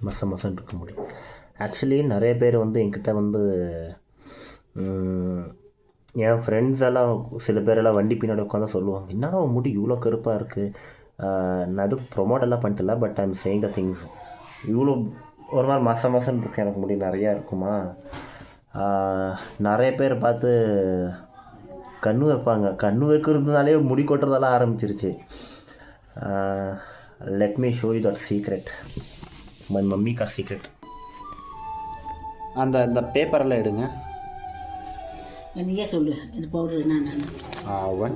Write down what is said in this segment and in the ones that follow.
மசன்னு இருக்க முடி. ஆக்சுவலி நிறைய பேர் வந்து என்கிட்ட வந்து என் ஃப்ரெண்ட்ஸ் எல்லாம் சில பேரெல்லாம் வண்டி பின்னாடி உட்காந்து சொல்லுவாங்க, என்னடா முடி இவ்வளோ கருப்பாக இருக்குது. நான் எதுவும் ப்ரொமோட் எல்லாம் பண்ணிட்டல, but I'm saying the things. இவ்வளோ ஒரு மாதிரி மசன்னு இருக்கு எனக்கு முடி நிறையா இருக்குமா. நிறைய பேர் பார்த்து கண்ணு வைப்பாங்க. கண்ணு வைக்கிறதுனாலே முடி கொட்டுறதெல்லாம் ஆரம்பிச்சிருச்சு. Let me show you that secret, my mummy கா சீக்ரெட். அந்த பேப்பரெல்லாம் எடுங்க. நீயே சொல்லு, இந்த பவுடர் என்ன? ஆவன்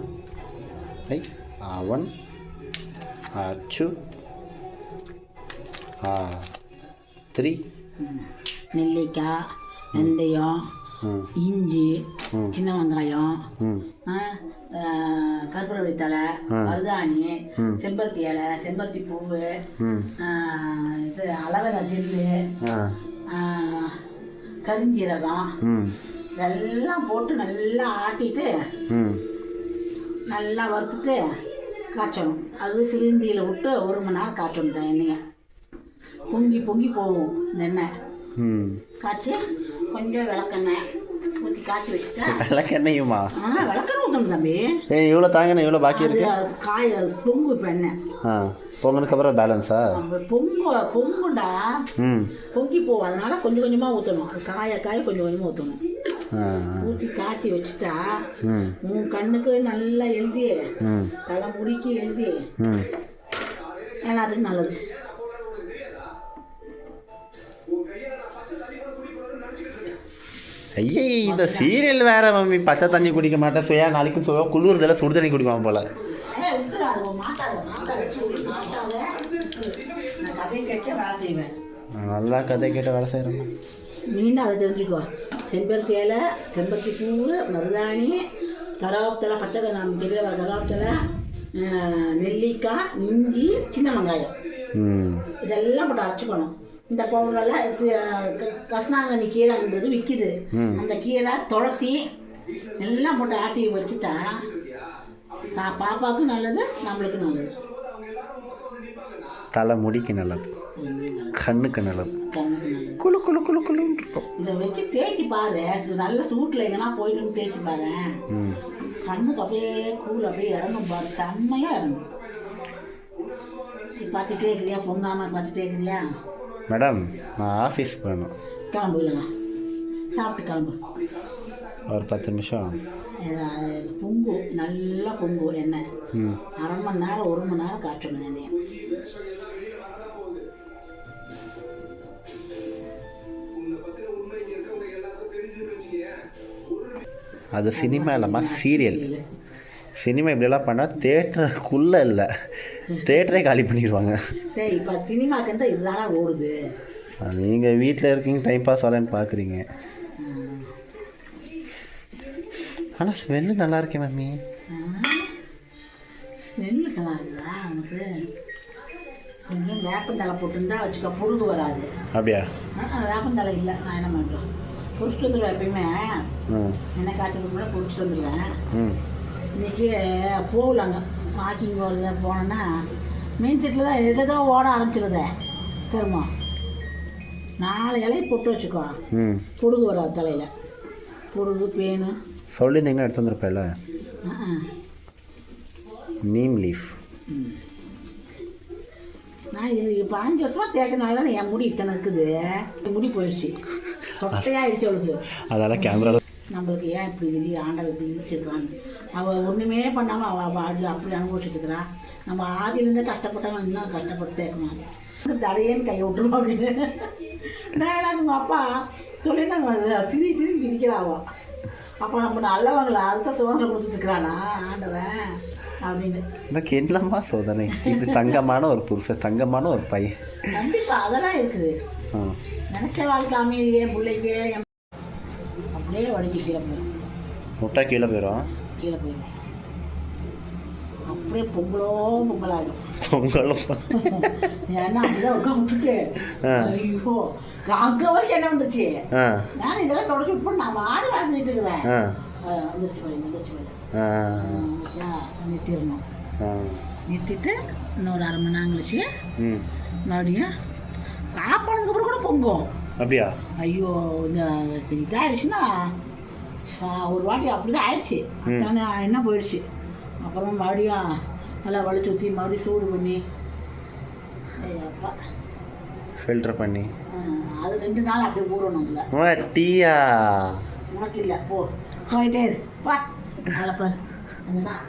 ரைட், ஆவன், ஆச்சு, த்ரீ, நெல்லிக்காய், வெந்தயம், இஞ்சி, சின்ன வெங்காயம், கற்பூரவள்ளி தழை, மருதாணி, செம்பருத்தி இலை, செம்பருத்தி பூவு, இது அலவேரா ஜெல்லு, கருஞ்சீரகம் இதெல்லாம் போட்டு நல்லா ஆட்டிட்டு நல்லா வறுத்துட்டு காய்ச்சணும். அது சிலிந்தியில் விட்டு 1 மணி நேரம் காய்ச்சணும். தான் எண்ணெயை பொங்கி பொங்கி போகும் இந்த எண்ணெய். காய்ச்சி கொஞ்சம் விளக்கெண்ணெய் ஊற்றி காய்ச்சி வச்சுட்டா. விளக்கெண்ணையுமா? விளக்கெண்ணெய் ஊற்றணும் தம்பி. இவ்வளோ தாங்கண்ணே, இவ்வளோ பாக்கி இருக்கு. காய் பொங்கு இப்போ எண்ணெய் பொங்கலுக்கு அப்புறம் பேலன்ஸா பொங்குண்டா பொங்கி போகும். அதனால கொஞ்சம் கொஞ்சமாக ஊற்றணும். அது காய கொஞ்சம் கொஞ்சமாக ஊற்றணும். ஊற்றி காய்ச்சி வச்சுட்டா உன் கண்ணுக்கு நல்லா எழுதி, தலை முடிக்கு எழுதி, எல்லாத்துக்கும் நல்லது. ஐயே, இந்த சீரியல் வேற மம்மி. பச்சை தண்ணி குடிக்க மாட்டேன், சுயா நாளைக்கும் சுயா குளிர்தெல்லாம் சுடு தண்ணி குடிப்பான் போல. நல்லா கதை கேட்ட வேலை செய்கிறேன். நீனும் அதை தெரிஞ்சுக்கோ. செம்பருத்தி இலை, செம்பருத்தி பூவு, மருதாணி, கருவேப்பிலை, பச்சை கீரை வர கருவேப்பிலை, நெல்லிக்காய், இஞ்சி, சின்ன வெங்காயம் இதெல்லாம் போட்டு அரைச்சிக்கணும். இந்த பவுடரெல்லாம் கஷ்னாங்கண்ணி கீரைன்றது விற்கிது. அந்த கீரை, துளசி எல்லாம் போட்டு ஆட்டி வச்சுட்டா பாப்பாவுக்கும் நல்லது, நம்மளுக்கு நல்லது. தலை முடிக்கு நல்லது, கண்ணுக்கு நல்லது, குழு குழு குழு குழுன்னு இருக்கும். இதை வச்சு தேய்ச்சி பாரு. நல்ல சூட்டில் எங்கன்னா போயிட்டு தேய்ச்சி பாரு. கண்ணுக்கு அப்படியே கூழ் அப்படியே இறங்கும் பாரு. செம்மையாக இறங்கும். பார்த்துட்டே இருக்கிறியா? பொங்காமல் பார்த்துட்டே இருக்கிறியா? மேடம், நான் ஆஃபீஸ் போகணும். கிளம்பு. இல்லைங்க, சாப்பிட்டு கிளம்பு. ஒரு 10 நிமிஷம். பொங்கு நல்லா பொங்கு எண்ணெய். 1/2 மணி நேரம் 1 மணி நேரம் காய்ச்சணும் எண்ணெயை. அது சினிமா இல்லைம்மா, சீரியல். சினிமா இப்படியெல்லாம் பண்ணால் தேட்டருக்குள்ளே இல்லை, தேட்டரே காலி பண்ணிடுவாங்க. இப்போ சினிமாக்கு இருந்தால் இதுதானே ஓடுது. நீங்கள் வீட்டில் இருக்கீங்க, டைம் பாஸ் ஆகலன்னு பார்க்குறீங்க. ஆனால் ஸ்மெல்லு நல்லா இருக்கே மம்மி. ஸ்மெல்லு நல்லா இருக்குதா உனக்கு? கொஞ்சம் வேப்பந்தலை போட்டுருந்தா வச்சுக்க, புழுகு வராது. அப்படியா? வேப்பந்தலை இல்லை, நான் என்ன பண்ணுறேன், குடிச்சிட்டு வந்துடுவேன். எப்பயுமே என்ன காய்ச்சதுக்கு முன்னாடி குடிச்சிட்டு வந்துடுவேன். இன்றைக்கி போகலாங்க வாக்கிங் போனோன்னா மெயின் செட்டில் தான் எதோ ஓட ஆரம்பிச்சிருதே கருமம். 4 இலையை போட்டு வச்சுக்கோ, புழுகு வராது தலையில். புழுகு பேனு சொல்லியிருந்தீங்கன்னா எடுத்து வந்துருப்பேல. நீம் லீஃப். நான் இது 5 வருஷமாக தேக்கிறனால என் முடி இத்தனை இருக்குது. முடி போயிடுச்சு, சொட்டையாகிடுச்சு அவளுக்கு. அதெல்லாம் கேமராவில் நம்மளுக்கு ஏன் இப்படி இது ஆண்டல் இப்படி இடிச்சிருக்கான்னு அவள் ஒன்றுமே பண்ணாமல் அவள் ஆடி அப்படி அனுபவிச்சுட்டுருக்குறா. நம்ம ஆதியிலேருந்தே கஷ்டப்பட்டவன் இன்னும் கஷ்டப்பட்டு தேக்கணும். தடையேன்னு கையை விட்டுருவோம் அப்படின்னு நான் உங்கள் அப்பா சொல்லி நாங்கள் சிரி சிரிக்கிறாவோ. அப்போ நம்ம நல்லவங்களா அதுதான் சுதந்திரம் கொடுத்துட்டுருக்குறானா ஆண்டவன் அப்படின்னு. எனக்கு என்னம்மா சோதனை இது. தங்கமான ஒரு புருஷன், தங்கமான ஒரு பையன். கண்டிப்பாக அதெல்லாம் இருக்குது. நினச்ச வாழ்க்கை அமைதியே பிள்ளைக்கே அப்படியே வடிச்சு கீழே போயிடும். முட்டை கீழே போயிடும். கீழே போயிடும் அப்படியே பொங்கலாகிடும். பொங்கலும் ஏன்னா அப்படிதான் உட்கா விட்டுட்டு ஐயோ அங்கே வரைக்கும் என்ன வந்துருச்சு. நான் இதெல்லாம் தொடச்சி விட்டு நான் ஆடு வேலை செஞ்சுட்டு இருக்கிறேன். வந்துருச்சு நிறுத்திடணும். நிறுத்திட்டு இன்னொரு 1/2 மணி நேரம் கழிச்சு மறுபடியும் காப்பானதுக்கப்புறம் கூட பொங்கும். அப்படியா? ஐயோ இந்த இதாகிடுச்சுன்னா ஒரு வாட்டி அப்படி தான் ஆயிடுச்சு. அதானே என்ன போயிடுச்சு. அப்புறம் மறுபடியும் நல்லா வலிச்சு ஊற்றி மறுபடியும் சூடு பண்ணி அப்பா ஃபில்டர் பண்ணி அது 2 நாள் அப்படியே ஊறணும். இல்லை டீயா உனக்கு இல்லை, போயிட்டே இரு பா. அதில் பாரு அதுதான்